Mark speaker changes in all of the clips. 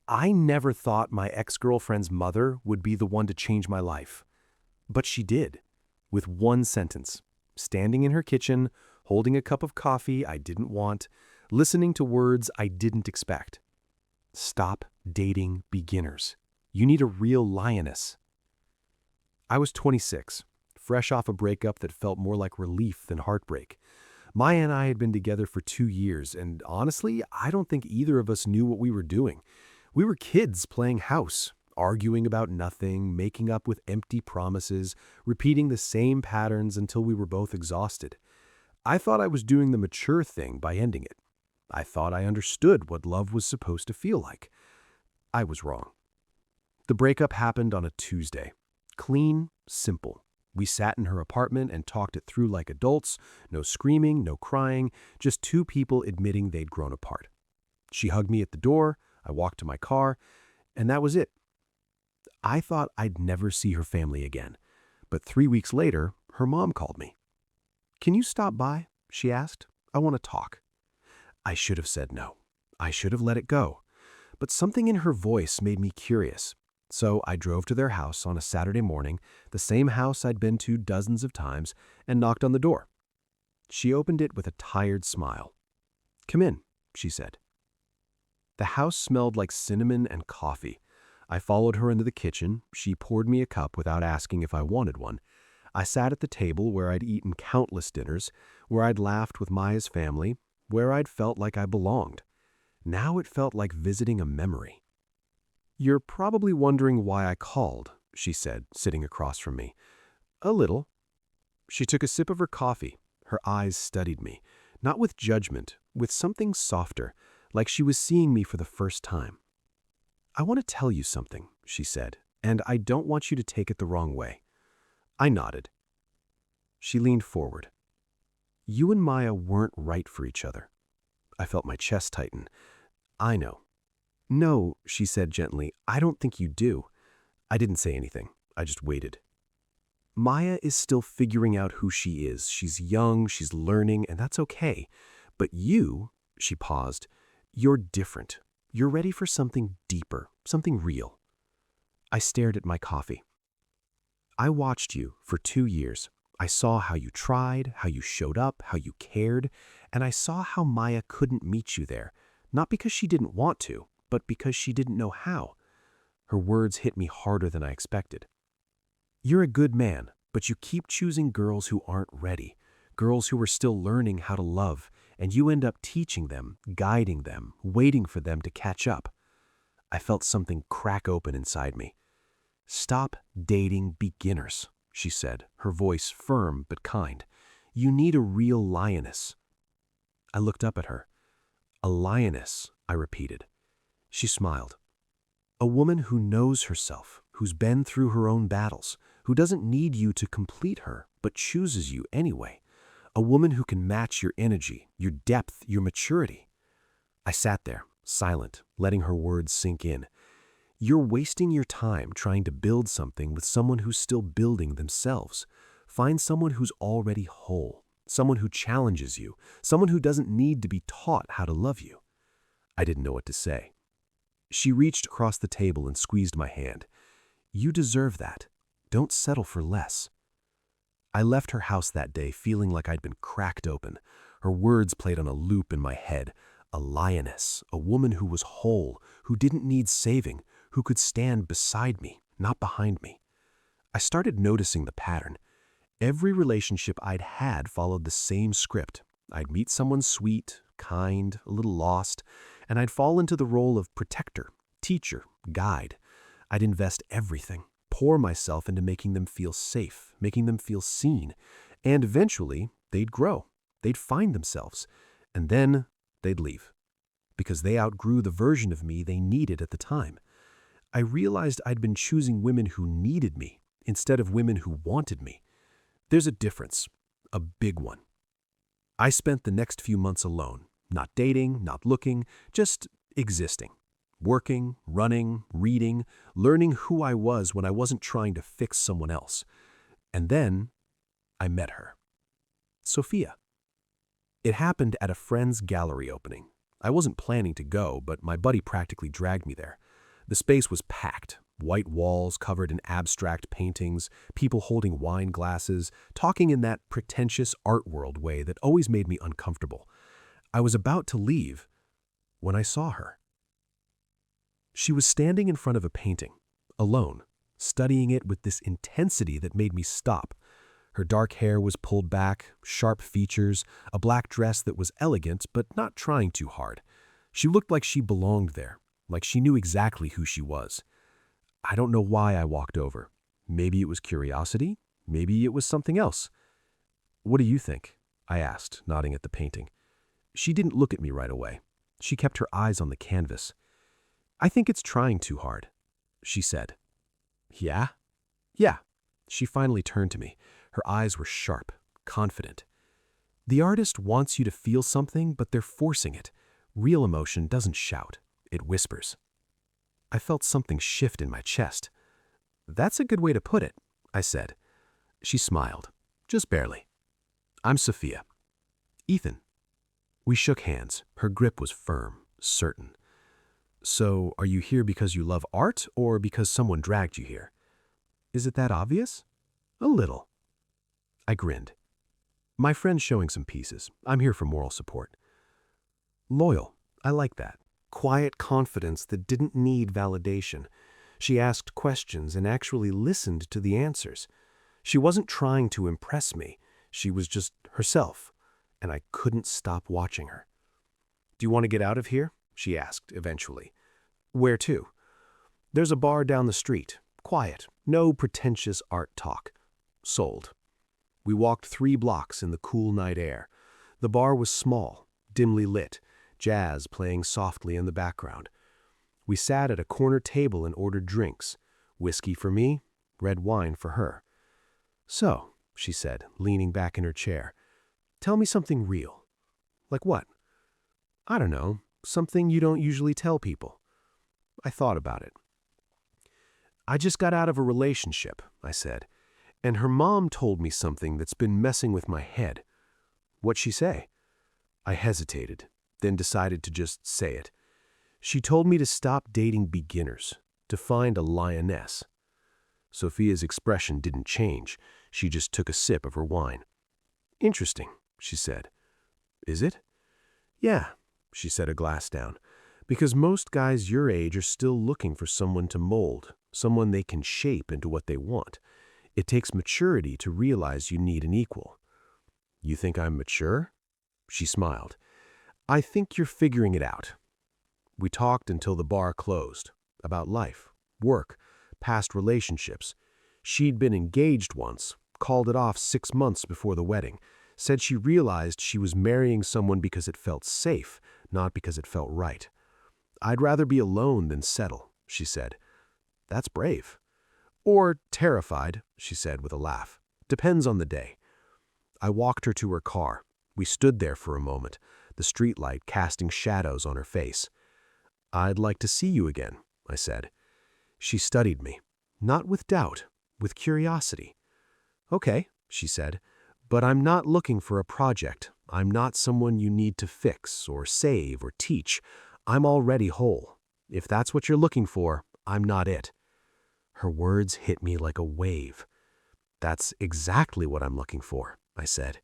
Speaker 1: I never thought my ex-girlfriend's mother would be the one to change my life. But she did, with one sentence, standing in her kitchen, holding a cup of coffee I didn't want, listening to words I didn't expect. Stop dating beginners. You need a real lioness. I was 26, fresh off a breakup that felt more like relief than heartbreak. Maya and I had been together for 2 years, and honestly, I don't think either of us knew what we were doing. We were kids playing house, arguing about nothing, making up with empty promises, repeating the same patterns until we were both exhausted. I thought I was doing the mature thing by ending it. I thought I understood what love was supposed to feel like. I was wrong. The breakup happened on a Tuesday. Clean, simple. We sat in her apartment and talked it through like adults. No screaming, no crying, just two people admitting they'd grown apart. She hugged me at the door, I walked to my car, and that was it. I thought I'd never see her family again. But 3 weeks later, her mom called me. "Can you stop by?" she asked. "I want to talk." I should have said no. I should have let it go. But something in her voice made me curious. So I drove to their house on a Saturday morning, the same house I'd been to dozens of times, and knocked on the door. She opened it with a tired smile. "Come in," she said. The house smelled like cinnamon and coffee. I followed her into the kitchen. She poured me a cup without asking if I wanted one. I sat at the table where I'd eaten countless dinners, where I'd laughed with Maya's family, where I'd felt like I belonged. Now it felt like visiting a memory. "You're probably wondering why I called," she said, sitting across from me. "A little." She took a sip of her coffee. Her eyes studied me, not with judgment, with something softer, like she was seeing me for the first time. "I want to tell you something," she said, "and I don't want you to take it the wrong way." I nodded. She leaned forward. "You and Maya weren't right for each other." I felt my chest tighten. "I know." "No," she said gently, "I don't think you do." I didn't say anything. I just waited. "Maya is still figuring out who she is. She's young, she's learning, and that's okay. But you," she paused, "you're different. You're ready for something deeper, something real." I stared at my coffee. "I watched you for 2 years. I saw how you tried, how you showed up, how you cared, and I saw how Maya couldn't meet you there, not because she didn't want to, but because she didn't know how." Her words hit me harder than I expected. "You're a good man, but you keep choosing girls who aren't ready, girls who are still learning how to love, and you end up teaching them, guiding them, waiting for them to catch up." I felt something crack open inside me. "Stop dating beginners," she said, her voice firm but kind. "You need a real lioness." I looked up at her. "A lioness," I repeated. She smiled. "A woman who knows herself, who's been through her own battles, who doesn't need you to complete her, but chooses you anyway. A woman who can match your energy, your depth, your maturity." I sat there, silent, letting her words sink in. "You're wasting your time trying to build something with someone who's still building themselves. Find someone who's already whole, someone who challenges you, someone who doesn't need to be taught how to love you." I didn't know what to say. She reached across the table and squeezed my hand. "You deserve that. Don't settle for less." I left her house that day feeling like I'd been cracked open. Her words played on a loop in my head. A lioness, a woman who was whole, who didn't need saving, who could stand beside me, not behind me. I started noticing the pattern. Every relationship I'd had followed the same script. I'd meet someone sweet, kind, a little lost, and I'd fall into the role of protector, teacher, guide. I'd invest everything, pour myself into making them feel safe, making them feel seen, and eventually they'd grow, they'd find themselves, and then they'd leave, because they outgrew the version of me they needed at the time. I realized I'd been choosing women who needed me instead of women who wanted me. There's a difference, a big one. I spent the next few months alone, not dating, not looking, just existing. Working, running, reading, learning who I was when I wasn't trying to fix someone else. And then I met her. Sophia. It happened at a friend's gallery opening. I wasn't planning to go, but my buddy practically dragged me there. The space was packed. White walls covered in abstract paintings, people holding wine glasses, talking in that pretentious art world way that always made me uncomfortable. I was about to leave when I saw her. She was standing in front of a painting, alone, studying it with this intensity that made me stop. Her dark hair was pulled back, sharp features, a black dress that was elegant but not trying too hard. She looked like she belonged there, like she knew exactly who she was. I don't know why I walked over. Maybe it was curiosity, maybe it was something else. "What do you think?" I asked, nodding at the painting. She didn't look at me right away. She kept her eyes on the canvas. "I think it's trying too hard," she said. "Yeah?" "Yeah." She finally turned to me. Her eyes were sharp, confident. "The artist wants you to feel something, but they're forcing it. Real emotion doesn't shout, it whispers." I felt something shift in my chest. "That's a good way to put it," I said. She smiled, just barely. "I'm Sophia." "Ethan." We shook hands. Her grip was firm, certain. "So, are you here because you love art or because someone dragged you here?" "Is it that obvious?" "A little." I grinned. "My friend's showing some pieces. I'm here for moral support." Loyal. I like that. Quiet confidence that didn't need validation. She asked questions and actually listened to the answers. She wasn't trying to impress me. She was just herself, and I couldn't stop watching her. "Do you want to get out of here?" she asked eventually. "Where to?" "There's a bar down the street. Quiet. No pretentious art talk." Sold. We walked 3 blocks in the cool night air. The bar was small, dimly lit, jazz playing softly in the background. We sat at a corner table and ordered drinks, whiskey for me, red wine for her. "So," she said, leaning back in her chair, "tell me something real." "Like what?" "I don't know, something you don't usually tell people." I thought about it. "I just got out of a relationship," I said, "and her mom told me something that's been messing with my head." "What'd she say?" I hesitated, then decided to just say it. "She told me to stop dating beginners, to find a lioness." Sophia's expression didn't change. She just took a sip of her wine. "Interesting," she said. "Is it?" "Yeah," she set a glass down, "because most guys your age are still looking for someone to mold, someone they can shape into what they want. It takes maturity to realize you need an equal." "You think I'm mature?" She smiled. "I think you're figuring it out." We talked until the bar closed, about life, work, past relationships. She'd been engaged once, called it off 6 months before the wedding, said she realized she was marrying someone because it felt safe, not because it felt right. "I'd rather be alone than settle," she said. "That's brave." "Or terrified," she said with a laugh. "Depends on the day." I walked her to her car. We stood there for a moment, the streetlight casting shadows on her face. "I'd like to see you again," I said. She studied me, not with doubt, with curiosity. "Okay," she said, "but I'm not looking for a project. I'm not someone you need to fix or save or teach. I'm already whole. If that's what you're looking for, I'm not it." Her words hit me like a wave. "That's exactly what I'm looking for," I said.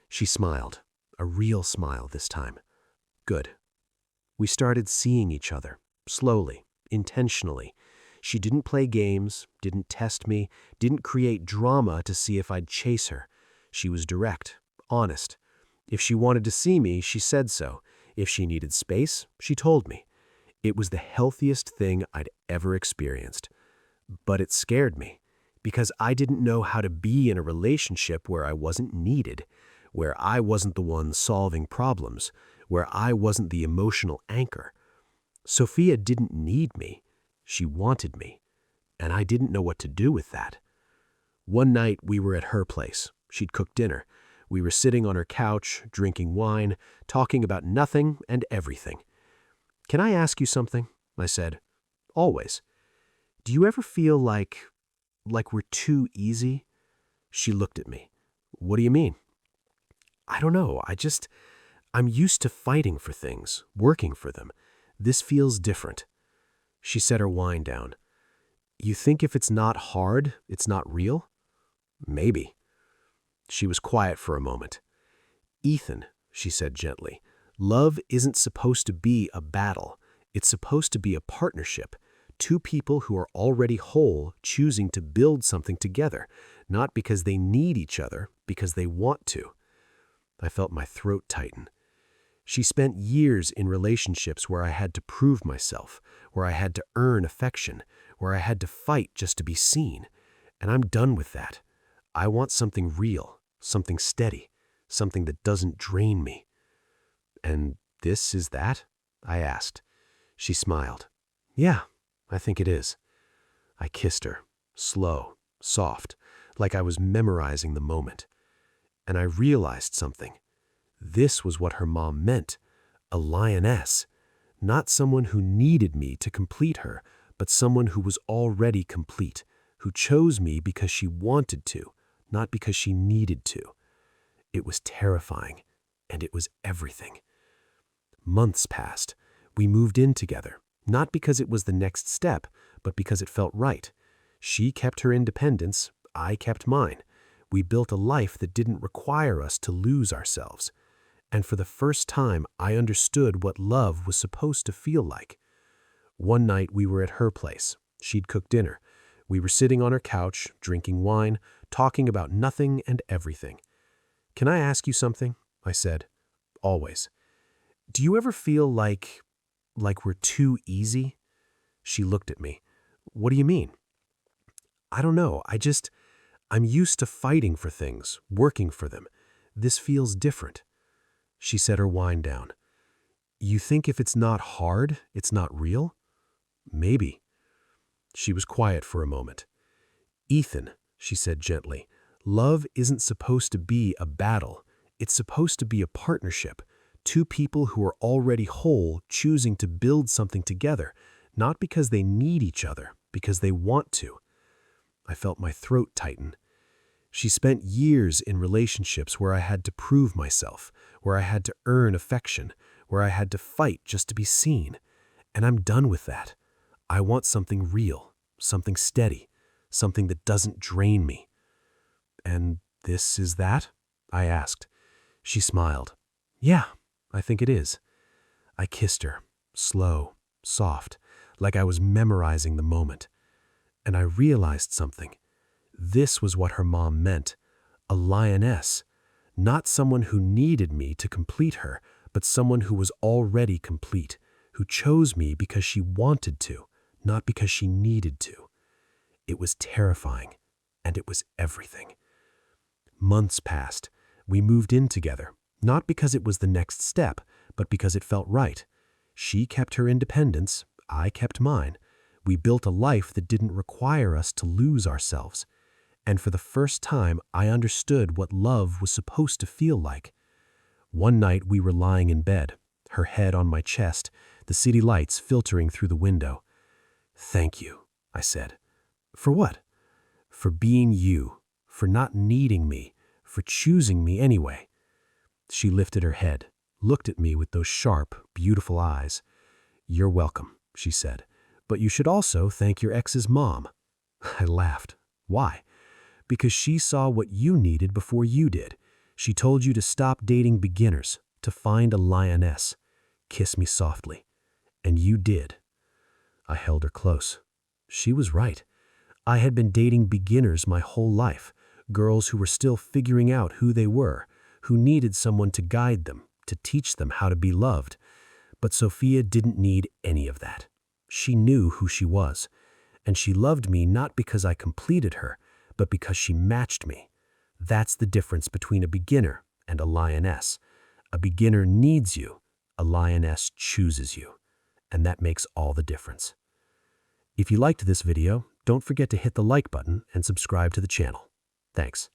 Speaker 1: She smiled, a real smile this time. "Good." We started seeing each other, slowly, intentionally. She didn't play games, didn't test me, didn't create drama to see if I'd chase her. She was direct, honest. If she wanted to see me, she said so. If she needed space, she told me. It was the healthiest thing I'd ever experienced. But it scared me, because I didn't know how to be in a relationship where I wasn't needed, where I wasn't the one solving problems, where I wasn't the emotional anchor. Sophia didn't need me. She wanted me. And I didn't know what to do with that. One night we were at her place. She'd cooked dinner. We were sitting on her couch, drinking wine, talking about nothing and everything. "Can I ask you something?" I said. "Always. Do you ever feel like we're too easy?" She looked at me. "What do you mean?" "I don't know. I'm used to fighting for things, working for them. This feels different." She set her wine down. You think if it's not hard, it's not real? Maybe. She was quiet for a moment. Ethan, she said gently, love isn't supposed to be a battle. It's supposed to be a partnership. Two people who are already whole choosing to build something together, not because they need each other, because they want to. I felt my throat tighten. She spent years in relationships where I had to prove myself, where I had to earn affection, where I had to fight just to be seen. And I'm done with that. I want something real, something steady, something that doesn't drain me. And this is that? I asked. She smiled. Yeah, I think it is. I kissed her, slow, soft, like I was memorizing the moment. And I realized something. This was what her mom meant, a lioness, not someone who needed me to complete her, but someone who was already complete, who chose me because she wanted to, not because she needed to. It was terrifying, and it was everything. Months passed. We moved in together, not because it was the next step, but because it felt right. She kept her independence, I kept mine. We built a life that didn't require us to lose ourselves. And for the first time, I understood what love was supposed to feel like. One night we were at her place. She'd cooked dinner. We were sitting on her couch, drinking wine, talking about nothing and everything. Can I ask you something? I said. Always. Do you ever feel like we're too easy? She looked at me. What do you mean? I don't know. I'm used to fighting for things, working for them. This feels different. She set her wine down. You think if it's not hard, it's not real? Maybe. She was quiet for a moment. Ethan, she said gently, love isn't supposed to be a battle. It's supposed to be a partnership. Two people who are already whole choosing to build something together, not because they need each other, because they want to. I felt my throat tighten. She spent years in relationships where I had to prove myself, where I had to earn affection, where I had to fight just to be seen. And I'm done with that. I want something real, something steady, something that doesn't drain me. And this is that? I asked. She smiled. Yeah, I think it is. I kissed her, slow, soft, like I was memorizing the moment. And I realized something. This was what her mom meant, a lioness, not someone who needed me to complete her, but someone who was already complete, who chose me because she wanted to, not because she needed to. It was terrifying, and it was everything. Months passed. We moved in together, not because it was the next step, but because it felt right. She kept her independence, I kept mine. We built a life that didn't require us to lose ourselves. And for the first time, I understood what love was supposed to feel like. One night we were lying in bed, her head on my chest, the city lights filtering through the window. Thank you, I said. For what? For being you, for not needing me, for choosing me anyway. She lifted her head, looked at me with those sharp, beautiful eyes. You're welcome, she said, but you should also thank your ex's mom. I laughed. Why? Because she saw what you needed before you did. She told you to stop dating beginners, to find a lioness. Kiss me softly. And you did. I held her close. She was right. I had been dating beginners my whole life, girls who were still figuring out who they were, who needed someone to guide them, to teach them how to be loved. But Sophia didn't need any of that. She knew who she was, and she loved me not because I completed her, but because she matched me. That's the difference between a beginner and a lioness. A beginner needs you, a lioness chooses you, and that makes all the difference. If you liked this video, don't forget to hit the like button and subscribe to the channel. Thanks.